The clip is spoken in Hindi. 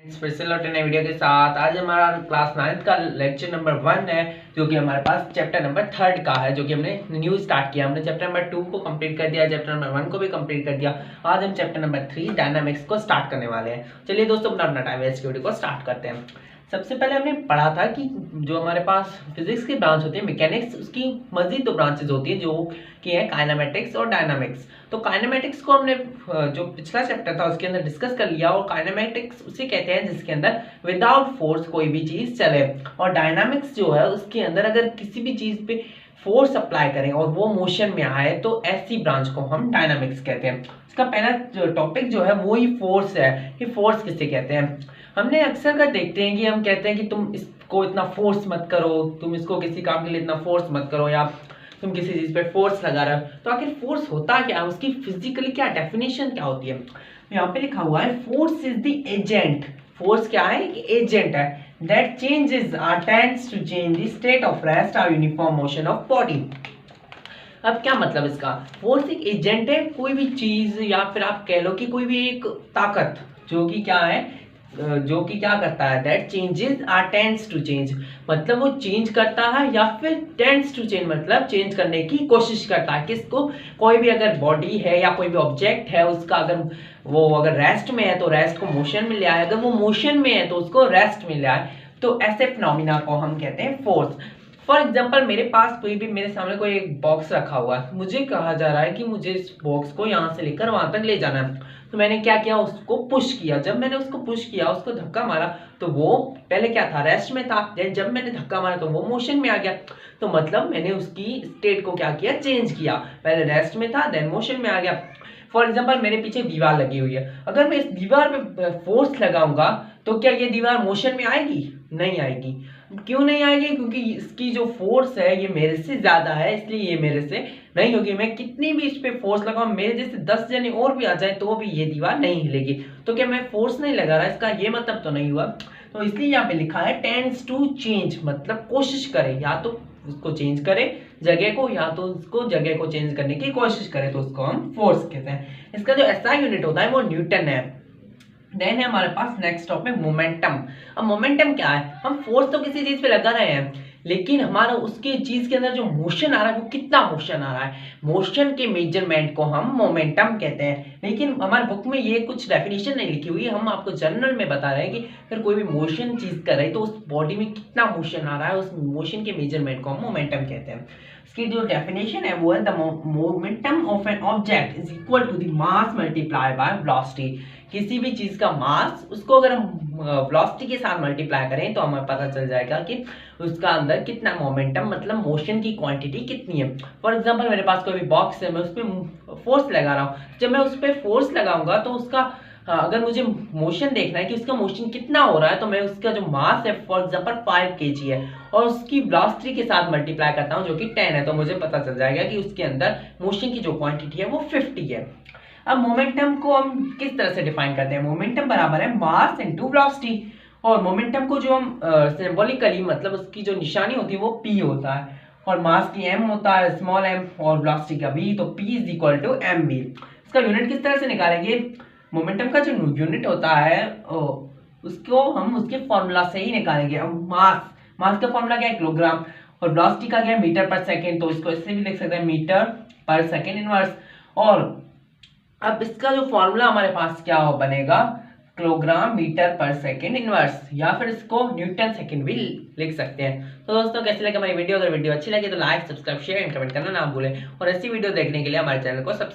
फिर से लौटे नए वीडियो के साथ। आज हमारा क्लास 9th का लेक्चर नंबर 1 है, जो कि हमारे पास चैप्टर नंबर 3 का है, जो कि हमने न्यू स्टार्ट किया। हमने चैप्टर नंबर 2 को कंप्लीट कर दिया, चैप्टर नंबर 1 को भी कंप्लीट कर दिया। आज हम चैप्टर नंबर 3 डायनामिक्स को स्टार्ट करने वाले हैं। चलिए दोस्तों, अपना टाइम वेस्ट वीडियो को स्टार्ट करते हैं। सबसे पहले हमने पढ़ा था कि जो हमारे पास फिजिक्स की ब्रांच होती है मैकेनिक्स, उसकी मजीद 2 ब्रांचेज होती है, जो कि है काइनेमेटिक्स और डायनामिक्स। तो काइनेमेटिक्स को हमने जो पिछला चैप्टर था उसके अंदर डिस्कस कर लिया, और काइनेमेटिक्स उसे कहते हैं जिसके अंदर विदाउट फोर्स कोई भी चीज चले, और डायनामिक्स जो है उसके अंदर अगर किसी भी चीज पे फोर्स अप्लाई करें और वो मोशन में आए, तो ऐसी ब्रांच को हम डायनामिक्स कहते हैं। इसका पहला टॉपिक जो है वो ही फोर्स है कि फोर्स किसे कहते हैं। हमने अक्सर कर देखते हैं कि हम कहते हैं कि तुम इसको इतना फोर्स मत करो, तुम इसको किसी काम के लिए इतना फोर्स मत करो, या तुम किसी चीज पे फोर्स लगा रहे हो। तो आखिर फोर्स होता क्या है, उसकी फिजिकली क्या डेफिनेशन क्या होती है। तो यहाँ पे लिखा हुआ है force is the agent. Force क्या है, एजेंट है that changes or tends to change the state of rest or uniform motion of body। अब क्या मतलब इसका, फोर्स एक एजेंट है, कोई भी चीज या फिर आप कह लो कि कोई भी एक ताकत जो कि क्या है, जो कि क्या करता है, that changes are tends to change, मतलब वो चेंज करता है, या फिर टेंड्स टू चेंज मतलब चेंज करने की कोशिश करता है। किसको, कोई भी अगर बॉडी है या कोई भी ऑब्जेक्ट है, उसका अगर वो अगर रेस्ट में है तो रेस्ट को मोशन में ले आए, अगर वो मोशन में है तो उसको रेस्ट में ले आए। तो ऐसे फिनोमिना को हम कहते हैं फोर्स। फॉर एग्जाम्पल, मेरे पास कोई भी, मेरे सामने कोई एक बॉक्स रखा हुआ है, मुझे कहा जा रहा है कि मुझे इस बॉक्स को यहाँ से लेकर वहां तक ले जाना है। तो मैंने क्या किया, उसको पुश किया। जब मैंने उसको पुश किया, उसको धक्का मारा, तो वो पहले क्या था, रेस्ट में था। जब मैंने धक्का मारा तो वो मोशन में आ गया। तो मतलब मैंने उसकी स्टेट को क्या किया, चेंज किया। पहले रेस्ट में था, देन मोशन में आ गया। फॉर एग्जाम्पल, मेरे पीछे दीवार लगी हुई है, अगर मैं इस दीवार पे फोर्स लगाऊंगा तो क्या ये दीवार मोशन में आएगी? नहीं आएगी। क्यों नहीं आएगी? क्योंकि इसकी जो फोर्स है ये मेरे से ज्यादा है, इसलिए ये मेरे से नहीं होगी। मैं कितनी भी इस पे फोर्स लगाऊं, मेरे जैसे 10 जने और भी आ जाए तो भी ये दीवार नहीं हिलेगी। तो क्या मैं फोर्स नहीं लगा रहा, इसका ये मतलब तो नहीं हुआ। तो इसलिए यहाँ पे लिखा है टेंड्स टू चेंज, मतलब कोशिश करे, या तो उसको चेंज करे जगह को, या तो उसको जगह को चेंज करने की कोशिश करे, तो उसको हम फोर्स कहते हैं। इसका जो एसआई यूनिट होता है वो न्यूटन है। देन है हमारे पास नेक्स्ट टॉपिक मोमेंटम। अब मोमेंटम क्या है, हम फोर्स तो किसी चीज पे लगा रहे हैं, लेकिन हमारा उसके चीज के अंदर जो मोशन आ रहा है वो कितना मोशन आ रहा है, मोशन के मेजरमेंट को हम मोमेंटम कहते हैं। लेकिन हमारे बुक में ये कुछ डेफिनेशन नहीं लिखी हुई है, हम आपको जनरल में बता रहे हैं कि अगर कोई भी मोशन चीज कर रही है तो उस बॉडी में कितना मोशन आ रहा है, उस मोशन के मेजरमेंट को हम मोमेंटम कहते हैं। इसकी जो डेफिनेशन है वो है the momentum of an object is equal to the mass multiply by velocity. किसी भी चीज का मास, उसको अगर हम वेलोसिटी के साथ मल्टीप्लाई करें तो हमें पता चल जाएगा कि उसका अंदर कितना मोमेंटम, मतलब मोशन की क्वांटिटी कितनी है। फॉर एग्जांपल, मेरे पास कोई भी बॉक्स है, मैं उस पर फोर्स लगा रहा हूँ। जब मैं उस पर फोर्स लगाऊंगा तो उसका अगर मुझे मोशन देखना है कि उसका मोशन कितना हो रहा है, तो मैं उसका जो मास है फॉर एग्जांपल 5 kg है, और उसकी वेलोसिटी के साथ मल्टीप्लाई करता हूँ जो कि 10 है, तो मुझे पता चल जाएगा कि उसके अंदर मोशन की जो क्वांटिटी है वो 50 है। अब मोमेंटम को हम किस तरह से डिफाइन करते हैं, मोमेंटम बराबर है मास इनटू वेलोसिटी। और मोमेंटम को जो हम सिंबॉलिकली, मतलब उसकी जो निशानी होती है वो p होता है, और मास की m होता है, स्मॉल m, और वेलोसिटी का v, तो p is equal to mv। इसका यूनिट किस तरह से निकालेंगे, मोमेंटम का जो यूनिट होता है उसको हम उसके फॉर्मूला से ही निकालेंगे। अब मास का फॉर्मूला क्या है, किलोग्राम, और वेलोसिटी का क्या है, मीटर पर सेकेंड, तो इसको इससे भी लिख सकते हैं मीटर पर सेकेंड इनवर्स। और अब इसका जो फॉर्मूला हमारे पास क्या बनेगा, किलोग्राम मीटर पर सेकेंड इनवर्स, या फिर इसको न्यूटन सेकेंड भी लिख सकते हैं। तो दोस्तों, कैसे लगे हमारी वीडियो, अगर वीडियो अच्छी लगे तो like, subscribe, share and comment करना ना भूलें, और ऐसी वीडियो देखने के लिए हमारे चैनल को सब्सक्राइब